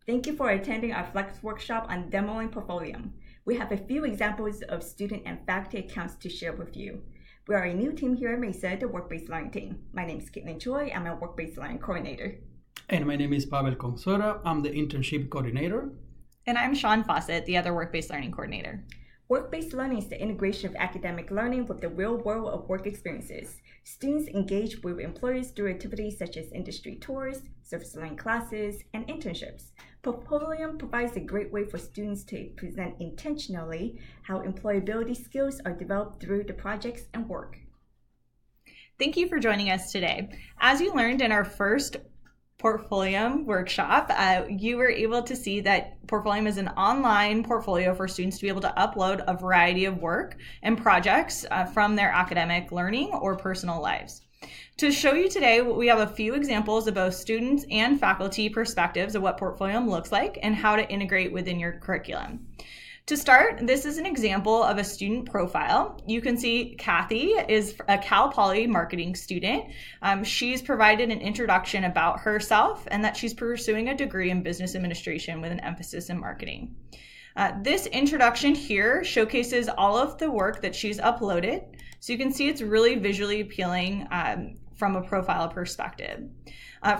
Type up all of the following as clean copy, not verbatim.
Thank you for attending our Flex workshop on demoing Portfolium. We have a few examples of student and faculty accounts to share with you. We are a new team here at Mesa, the Work-Based Learning team. My name is Caitlin Choi. I'm a Work-Based Learning coordinator. And my name is Pavel Consora. I'm the internship coordinator. And I'm Sean Fawcett, the other Work-Based Learning coordinator. Work-based learning is the integration of academic learning with the real world of work experiences. Students engage with employers through activities such as industry tours, service learning classes, and internships. Portfolium provides a great way for students to present intentionally how employability skills are developed through the projects and work. Thank you for joining us today. As you learned in our first Portfolium workshop, you were able to see that Portfolium is an online portfolio for students to be able to upload a variety of work and projects from their academic learning or personal lives. To show you today, we have a few examples of both students and faculty perspectives of what Portfolium looks like and how to integrate within your curriculum. To start, this is an example of a student profile. You can see Kathy is a Cal Poly marketing student. She's provided an introduction about herself and that she's pursuing a degree in business administration with an emphasis in marketing. This introduction here showcases all of the work that she's uploaded. So you can see it's really visually appealing from a profile perspective.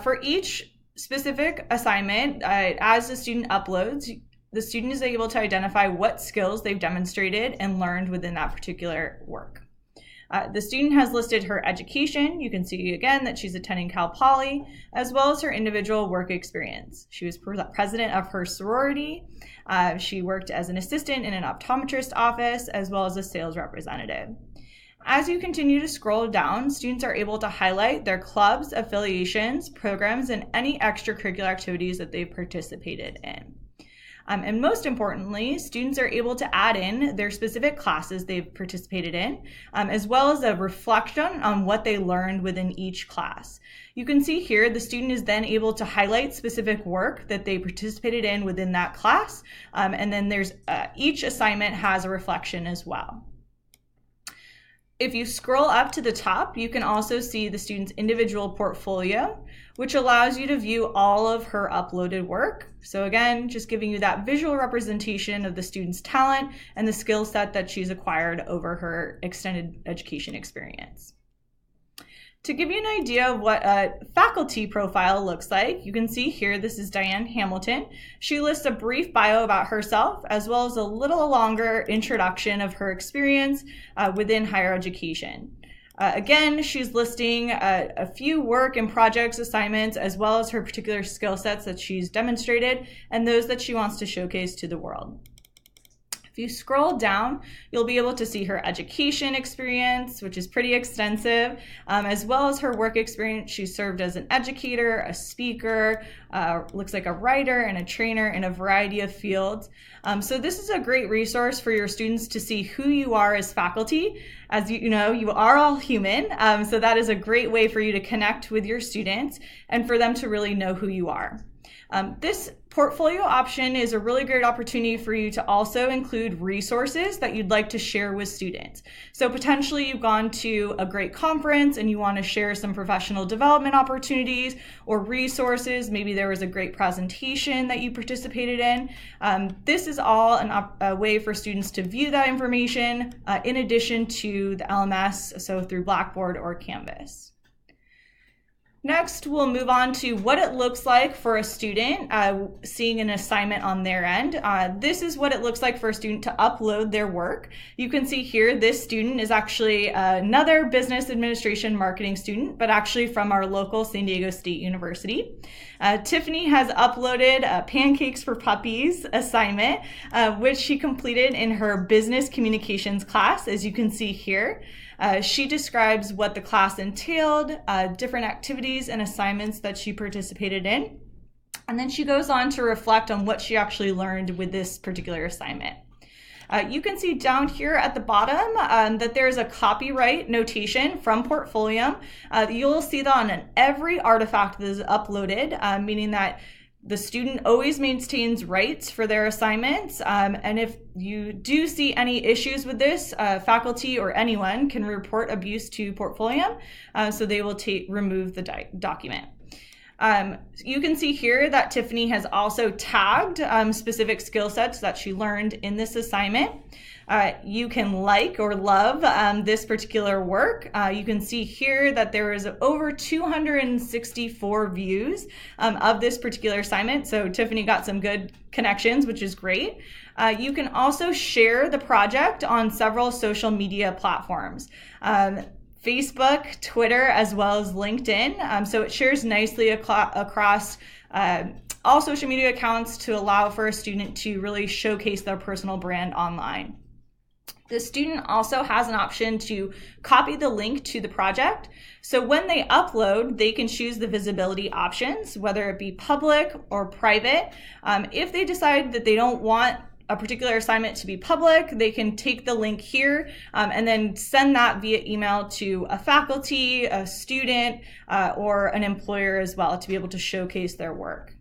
For each specific assignment, as the student uploads, the student is able to identify what skills they've demonstrated and learned within that particular work. The student has listed her education. You can see again that she's attending Cal Poly, as well as her individual work experience. She was president of her sorority. She worked as an assistant in an optometrist office, as well as a sales representative. As you continue to scroll down, students are able to highlight their clubs, affiliations, programs, and any extracurricular activities that they've participated in. And most importantly, students are able to add in their specific classes they've participated in, as well as a reflection on what they learned within each class. You can see here the student is then able to highlight specific work that they participated in within that class, and then there's each assignment has a reflection as well. If you scroll up to the top, you can also see the student's individual portfolio, which allows you to view all of her uploaded work. So again, just giving you that visual representation of the student's talent and the skill set that she's acquired over her extended education experience. To give you an idea of what a faculty profile looks like, you can see here, this is Diane Hamilton. She lists a brief bio about herself, as well as a little longer introduction of her experience within higher education. Again, she's listing a few work and projects assignments, as well as her particular skill sets that she's demonstrated and those that she wants to showcase to the world. If you scroll down, you'll be able to see her education experience, which is pretty extensive, as well as her work experience. She served as an educator, a speaker, looks like a writer and a trainer in a variety of fields. So this is a great resource for your students to see who you are as faculty. As you know, you are all human, so that is a great way for you to connect with your students and for them to really know who you are. This portfolio option is a really great opportunity for you to also include resources that you'd like to share with students. So potentially you've gone to a great conference and you want to share some professional development opportunities or resources. Maybe there was a great presentation that you participated in. This is all a way for students to view that information in addition to the LMS, so through Blackboard or Canvas. Next, we'll move on to what it looks like for a student seeing an assignment on their end. This is what it looks like for a student to upload their work. You can see here, this student is actually another business administration marketing student, but actually from our local San Diego State University. Tiffany has uploaded a Pancakes for Puppies assignment, which she completed in her business communications class, as you can see here. She describes what the class entailed, different activities and assignments that she participated in. And then she goes on to reflect on what she actually learned with this particular assignment. You can see down here at the bottom that there's a copyright notation from Portfolium. You'll see that on every artifact that is uploaded, meaning that the student always maintains rights for their assignments, and if you do see any issues with this, faculty or anyone can report abuse to Portfolium, so they will remove the document. You can see here that Tiffany has also tagged specific skill sets that she learned in this assignment. You can like or love this particular work. You can see here that there is over 264 views of this particular assignment. So Tiffany got some good connections, which is great. You can also share the project on several social media platforms. Facebook, Twitter, as well as LinkedIn. So it shares nicely across all social media accounts to allow for a student to really showcase their personal brand online. The student also has an option to copy the link to the project. So when they upload, they can choose the visibility options, whether it be public or private. If they decide that they don't want a particular assignment to be public, they can take the link here and then send that via email to a faculty, a student, or an employer as well to be able to showcase their work.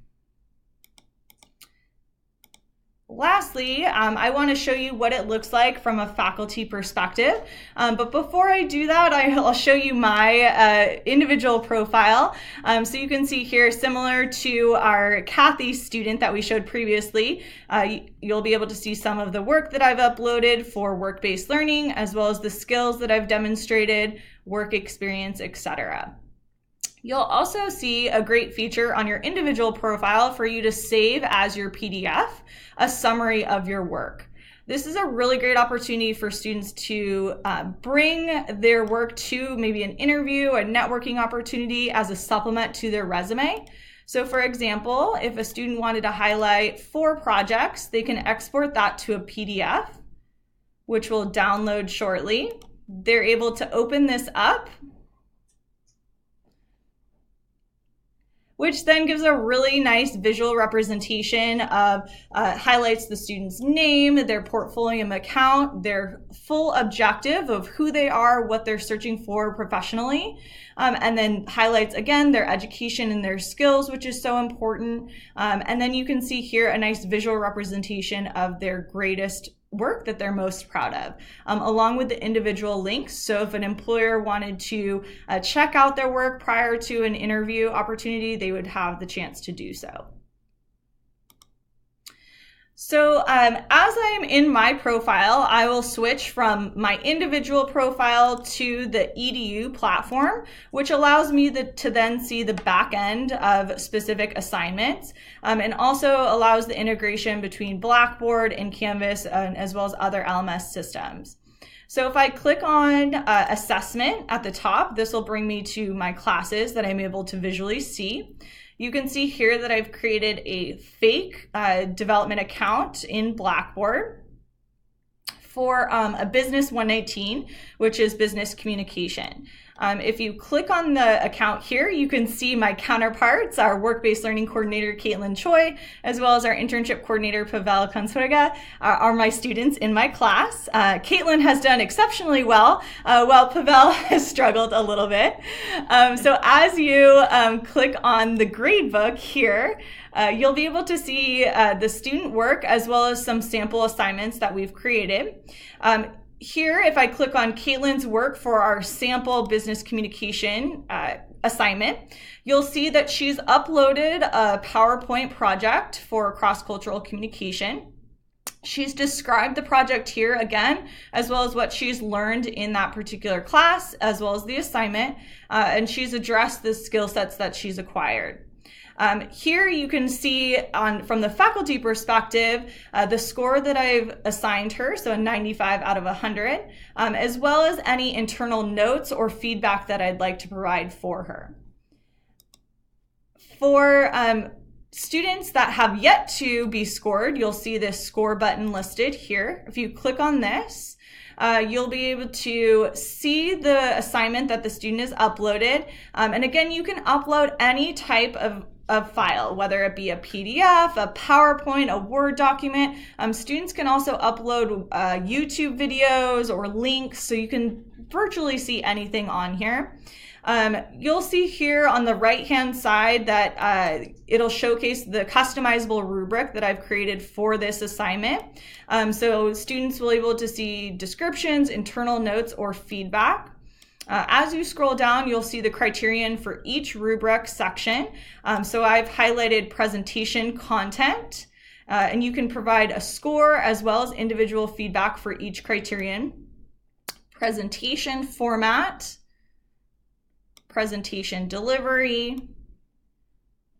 Lastly, I want to show you what it looks like from a faculty perspective. But before I do that, I'll show you my individual profile. So you can see here, similar to our Kathy student that we showed previously, you'll be able to see some of the work that I've uploaded for work-based learning, as well as the skills that I've demonstrated, work experience, etc. You'll also see a great feature on your individual profile for you to save as your PDF a summary of your work. This is a really great opportunity for students to bring their work to maybe an interview, a networking opportunity as a supplement to their resume. So for example, if a student wanted to highlight 4 projects, they can export that to a PDF, which will download shortly. They're able to open this up, which then gives a really nice visual representation of, highlights the student's name, their Portfolium account, their full objective of who they are, what they're searching for professionally, and then highlights again their education and their skills, which is so important. And then you can see here a nice visual representation of their greatest work that they're most proud of, along with the individual links. So if an employer wanted to check out their work prior to an interview opportunity, they would have the chance to do so. So as I'm in my profile, I will switch from my individual profile to the EDU platform, which allows me to then see the back end of specific assignments, and also allows the integration between Blackboard and Canvas, as well as other LMS systems. So if I click on assessment at the top, this will bring me to my classes that I'm able to visually see. You can see here that I've created a fake development account in Blackboard for a Business 119, which is business communication. If you click on the account here, you can see my counterparts, our work-based learning coordinator, Caitlin Choi, as well as our internship coordinator, Pavel Consuega, are my students in my class. Caitlin has done exceptionally well, while Pavel has struggled a little bit. So as you click on the gradebook here, you'll be able to see the student work as well as some sample assignments that we've created. Here, if I click on Caitlin's work for our sample business communication assignment, you'll see that she's uploaded a PowerPoint project for cross-cultural communication. She's described the project here again, as well as what she's learned in that particular class, as well as the assignment, and she's addressed the skill sets that she's acquired. Here you can see from the faculty perspective, the score that I've assigned her, so a 95 out of 100, as well as any internal notes or feedback that I'd like to provide for her. For students that have yet to be scored, you'll see this score button listed here. If you click on this, you'll be able to see the assignment that the student has uploaded. And again, you can upload any type of file, whether it be a PDF, a PowerPoint, a Word document. Students can also upload YouTube videos or links, so you can virtually see anything on here. You'll see here on the right-hand side that it'll showcase the customizable rubric that I've created for this assignment. So students will be able to see descriptions, internal notes, or feedback. As you scroll down, you'll see the criterion for each rubric section. So I've highlighted presentation content, and you can provide a score as well as individual feedback for each criterion. Presentation format, presentation delivery,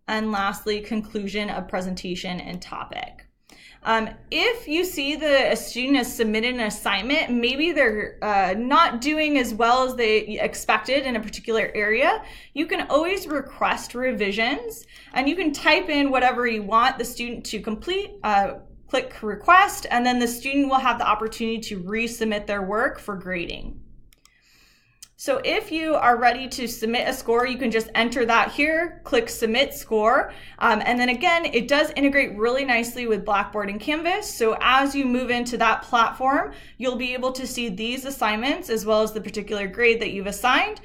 and lastly, conclusion of presentation and topic. If you see a student has submitted an assignment, maybe they're not doing as well as they expected in a particular area, you can always request revisions, and you can type in whatever you want the student to complete, click request, and then the student will have the opportunity to resubmit their work for grading. So if you are ready to submit a score, you can just enter that here, click submit score. And then again, it does integrate really nicely with Blackboard and Canvas. So as you move into that platform, you'll be able to see these assignments as well as the particular grade that you've assigned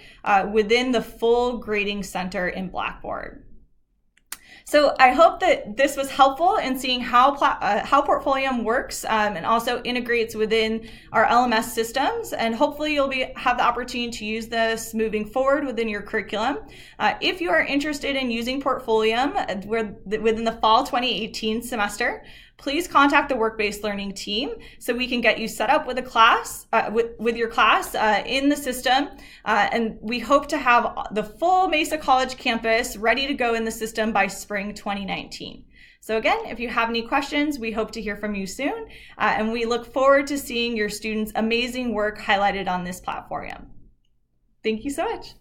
within the full grading center in Blackboard. So I hope that this was helpful in seeing how Portfolium works and also integrates within our LMS systems. And hopefully you'll have the opportunity to use this moving forward within your curriculum. If you are interested in using Portfolium within the fall 2018 semester, please contact the work-based learning team so we can get you set up with a class, with your class in the system. And we hope to have the full Mesa College campus ready to go in the system by spring 2019. So again, if you have any questions, we hope to hear from you soon. And we look forward to seeing your students' amazing work highlighted on this platform. Thank you so much.